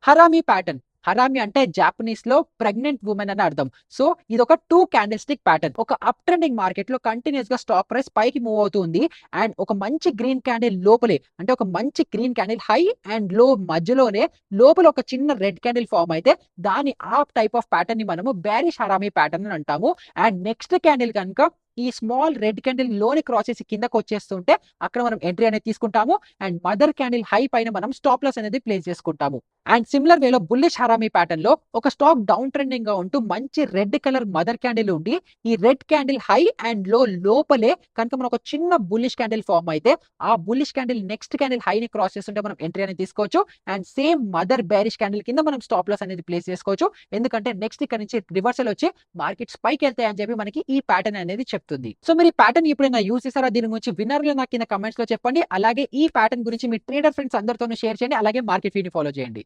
Harami pattern. Harami అంటే Japanese లో pregnant women అని అర్థం. సో ఇది ఒక 2 క్యాండిల్ స్టిక్ ప్యాటర్న్. ఒక అప్ ట్రెండింగ్ మార్కెట్ లో కంటిన్యూస్ గా స్టాక్ ప్రైస్ పైకి మూవ్ అవుతుంది. అండ్ ఒక మంచి గ్రీన్ క్యాండిల్ లోపలే, అంటే ఒక మంచి గ్రీన్ క్యాండిల్ హై అండ్ లో మధ్యలోనే లోపల ఒక చిన్న రెడ్ క్యాండిల్ ఫామ్ అయితే దాని ఆ టైప్ ఆఫ్ ప్యాటర్న్ ని మనము బేరిష్ హరామి ప్యాటర్న్ అని అంటాము. అండ్ నెక్స్ట్ క్యాండిల్ కనుక ఈ స్మాల్ రెడ్ క్యాండిల్ లోని క్రాస్ చేసి కిందకు వచ్చేస్తుంటే అక్కడ మనం ఎంట్రీ అనేది తీసుకుంటాము. అండ్ మదర్ క్యాండిల్ హై పైన మనం స్టాప్ లాస్ అనేది ప్లేస్ చేసుకుంటాము. అండ్ సిమిలర్ వేలో బుల్లిష్ హరామి ప్యాటర్న్ లో ఒక స్టాక్ డౌన్ ట్రెండింగ్ గా ఉంటూ మంచి రెడ్ కలర్ మదర్ క్యాండిల్ ఉండి ఈ రెడ్ క్యాండిల్ హై అండ్ లో లోపలే కనుక మనం ఒక చిన్న బుల్లిష్ క్యాండిల్ ఫామ్ అయితే ఆ bullish candle next candle high ని క్రాస్ చేస్తుంటే మనం ఎంట్రీ అనేది తీసుకోవచ్చు. And same mother bearish candle కింద మనం స్టాప్ లాస్ అనేది ప్లేస్ చేసుకోవచ్చు. ఎందుకంటే నెక్స్ట్ ఇక్కడ నుంచి రివర్సల్ వచ్చి మార్కెట్స్ పైకి వెళ్తాయి అని చెప్పి మనకి ఈ ప్యాటర్న్ అనేది చెప్తుంది. సో మీరు ఈ ప్యాటర్న్ ఎప్పుడైనా యూస్ చేస్తారా? దీని గురించి విన్నర్లు నాకు కింద కమెంట్స్ లో చెప్పండి. అలాగే ఈ ప్యాటర్న్ గురించి మీ ట్రేడర్ ఫ్రెండ్స్ అందరితోనూ షేర్ చేయండి. అలాగే మార్కెట్ ఫీడ్ ని ఫాలో చేయండి.